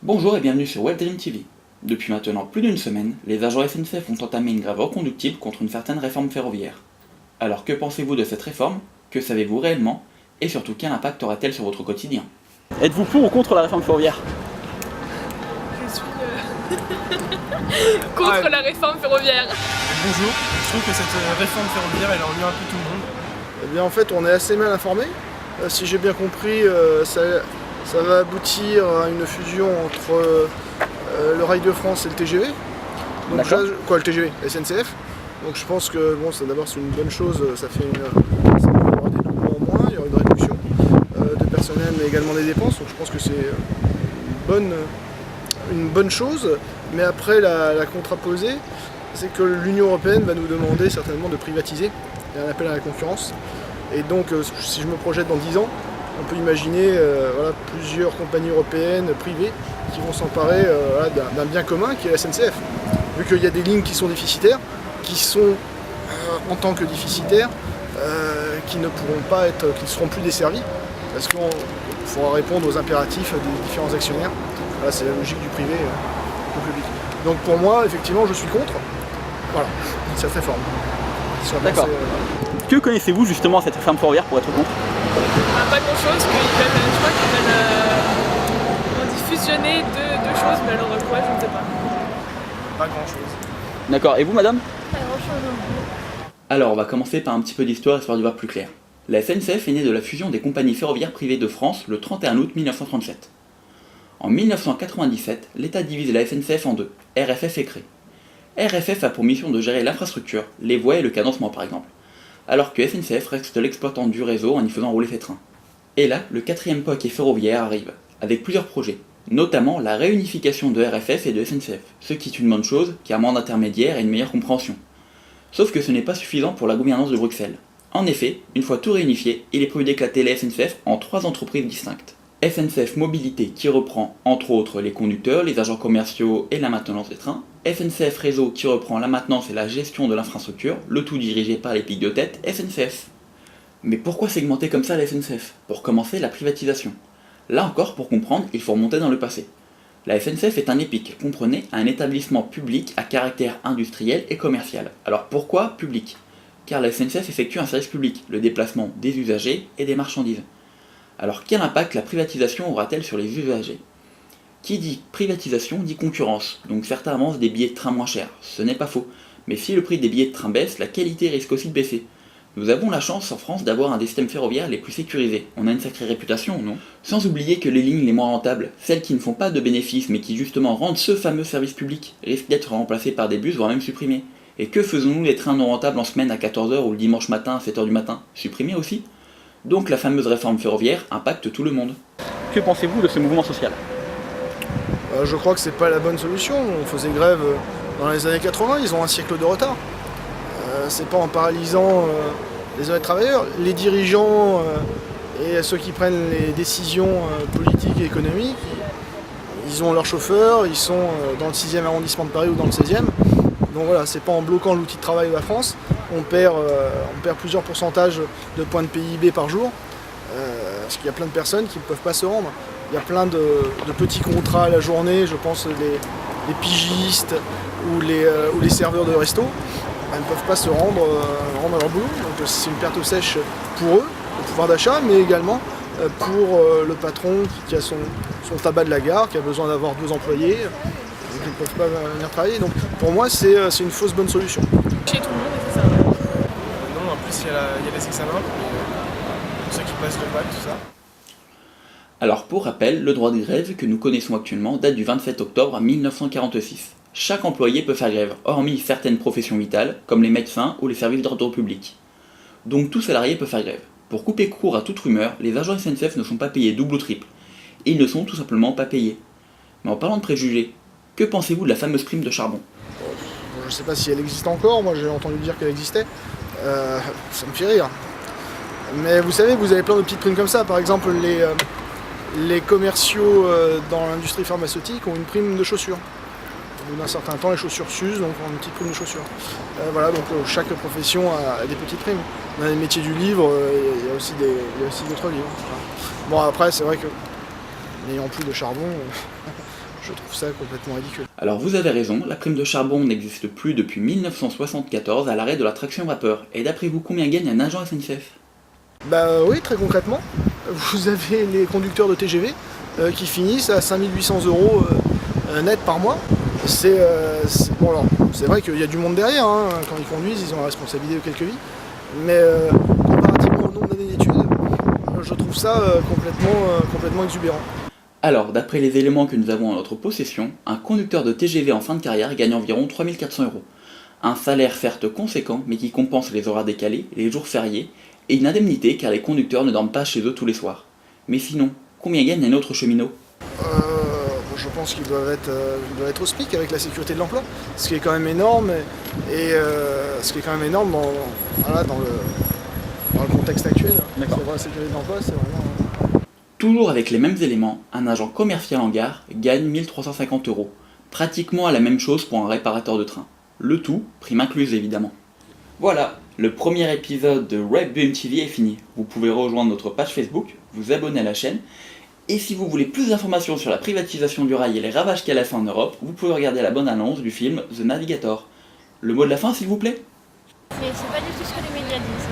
Bonjour et bienvenue sur WebDream TV. Depuis maintenant plus d'une semaine, les agents SNCF ont entamé une grève reconductible contre une certaine réforme ferroviaire. Alors que pensez-vous de cette réforme? Que savez-vous réellement? Et surtout, quel impact aura-t-elle sur votre quotidien? Êtes-vous pour ou contre la réforme ferroviaire? Je suis contre la réforme ferroviaire. Bonjour, je trouve que cette réforme ferroviaire elle ennuie un peu tout le monde. Eh bien en fait on est assez mal informé. Si j'ai bien compris, ça va aboutir à une fusion entre le Rail de France et le TGV. Donc D'accord. le TGV, la SNCF. Donc je pense que bon, d'abord c'est une bonne chose, ça va y avoir des doublons en moins, il y aura une réduction de personnel mais également des dépenses. Donc je pense que c'est une bonne chose. Mais après la contraposée, c'est que l'Union Européenne va nous demander certainement de privatiser. Il y a un appel à la concurrence. Et donc, si je me projette dans 10 ans, on peut imaginer plusieurs compagnies européennes privées qui vont s'emparer d'un bien commun qui est la SNCF. Vu qu'il y a des lignes qui sont déficitaires, qui sont en tant que déficitaires, qui ne seront plus desservies, parce qu'il faudra répondre aux impératifs des différents actionnaires. Voilà, c'est la logique du privé au public. Donc pour moi, effectivement, je suis contre. Voilà, cette réforme. D'accord. Que connaissez-vous justement à cette réforme ferroviaire pour être contre? Pas grand chose, je crois qu'ils veulent diffusionner deux choses, mais alors quoi, je ne sais pas. Pas grand chose. D'accord, et vous madame? Pas grand chose non plus. Alors on va commencer par un petit peu d'histoire histoire d'y voir plus clair. La SNCF est née de la fusion des compagnies ferroviaires privées de France le 31 août 1937. En 1997, l'État divise la SNCF en deux, RFF et CRE. RFF a pour mission de gérer l'infrastructure, les voies et le cadencement par exemple, alors que SNCF reste l'exploitant du réseau en y faisant rouler ses trains. Et là, le quatrième paquet ferroviaire arrive, avec plusieurs projets, notamment la réunification de RFF et de SNCF, ce qui est une bonne chose, car moins d'intermédiaires et une meilleure compréhension. Sauf que ce n'est pas suffisant pour la gouvernance de Bruxelles. En effet, une fois tout réunifié, il est prévu d'éclater la SNCF en 3 entreprises distinctes. SNCF Mobilité qui reprend entre autres les conducteurs, les agents commerciaux et la maintenance des trains, SNCF Réseau qui reprend la maintenance et la gestion de l'infrastructure, le tout dirigé par les pics de tête SNCF. Mais pourquoi segmenter comme ça la SNCF? Pour commencer, la privatisation. Là encore, pour comprendre, il faut remonter dans le passé. La SNCF est un EPIC, comprenez, un établissement public à caractère industriel et commercial. Alors pourquoi public? Car la SNCF effectue un service public, le déplacement des usagers et des marchandises. Alors quel impact la privatisation aura-t-elle sur les usagers? Qui dit privatisation dit concurrence, donc certains avancent des billets de train moins chers, ce n'est pas faux, mais si le prix des billets de train baisse, la qualité risque aussi de baisser. Nous avons la chance en France d'avoir un des systèmes ferroviaires les plus sécurisés, on a une sacrée réputation, non? Sans oublier que les lignes les moins rentables, celles qui ne font pas de bénéfices mais qui justement rendent ce fameux service public, risquent d'être remplacées par des bus voire même supprimées. Et que faisons-nous les trains non rentables en semaine à 14h ou le dimanche matin à 7h du matin? Supprimés aussi? Donc la fameuse réforme ferroviaire impacte tout le monde. Que pensez-vous de ce mouvement social? Je crois que c'est pas la bonne solution. On faisait grève dans les années 80, ils ont un siècle de retard. C'est pas en paralysant les honnêtes travailleurs. Les dirigeants et ceux qui prennent les décisions politiques et économiques, ils ont leurs chauffeurs, ils sont dans le 6e arrondissement de Paris ou dans le 16e. Donc voilà, c'est pas en bloquant l'outil de travail de la France, on perd plusieurs pourcentages de points de PIB par jour, parce qu'il y a plein de personnes qui ne peuvent pas se rendre. Il y a plein de petits contrats à la journée, je pense les pigistes ou les serveurs de resto, ils ne peuvent pas se rendre à leur boulot. Donc c'est une perte sèche pour eux, le pouvoir d'achat, mais également pour le patron qui a son tabac de la gare, qui a besoin d'avoir 2 employés, qui ne peuvent pas venir travailler. Donc pour moi c'est une fausse bonne solution. Chez tout le monde, c'est ça. Non, en plus il y a les examens pour ceux qui passent le bac, tout ça. Alors pour rappel, le droit de grève que nous connaissons actuellement date du 27 octobre 1946. Chaque employé peut faire grève, hormis certaines professions vitales, comme les médecins ou les services d'ordre public. Donc tout salarié peut faire grève. Pour couper court à toute rumeur, les agents SNCF ne sont pas payés double ou triple. Ils ne sont tout simplement pas payés. Mais en parlant de préjugés, que pensez-vous de la fameuse prime de charbon? Je ne sais pas si elle existe encore, moi j'ai entendu dire qu'elle existait. Ça me fait rire. Mais vous savez, vous avez plein de petites primes comme ça. Par exemple, les commerciaux dans l'industrie pharmaceutique ont une prime de chaussures. Au bout d'un certain temps, les chaussures s'usent, donc on a une petite prime de chaussures. Voilà, donc chaque profession a des petites primes. Dans les métiers du livre, il y a aussi d'autres livres. Bon, après, c'est vrai que n'ayant plus de charbon, Je trouve ça complètement ridicule. Alors vous avez raison, la prime de charbon n'existe plus depuis 1974 à l'arrêt de la traction vapeur. Et d'après vous, combien gagne un agent SNCF? Bah oui, très concrètement, vous avez les conducteurs de TGV qui finissent à 5800 € net par mois. Bon alors, c'est vrai qu'il y a du monde derrière, hein. Quand ils conduisent, ils ont la responsabilité de quelques vies, mais comparativement au nombre d'années d'études, je trouve ça complètement exubérant. Alors, d'après les éléments que nous avons en notre possession, un conducteur de TGV en fin de carrière gagne environ 3400 €. Un salaire certes conséquent, mais qui compense les horaires décalés, les jours fériés, et une indemnité car les conducteurs ne dorment pas chez eux tous les soirs. Mais sinon, combien gagne un autre cheminot? Je pense qu'ils doivent être au SMIC avec la sécurité de l'emploi, ce qui est quand même énorme, ce qui est quand même énorme dans le contexte actuel. D'accord. C'est vrai, la sécurité de l'emploi, c'est vraiment... Toujours avec les mêmes éléments, un agent commercial en gare gagne 1350 €, pratiquement la même chose pour un réparateur de train. Le tout, prime incluse évidemment. Voilà, le premier épisode de Red Boom TV est fini. Vous pouvez rejoindre notre page Facebook, vous abonner à la chaîne, et si vous voulez plus d'informations sur la privatisation du rail et les ravages qu'elle a fait en Europe, vous pouvez regarder la bande-annonce du film The Navigator. Le mot de la fin s'il vous plaît? C'est pas du tout ce que les médias disent.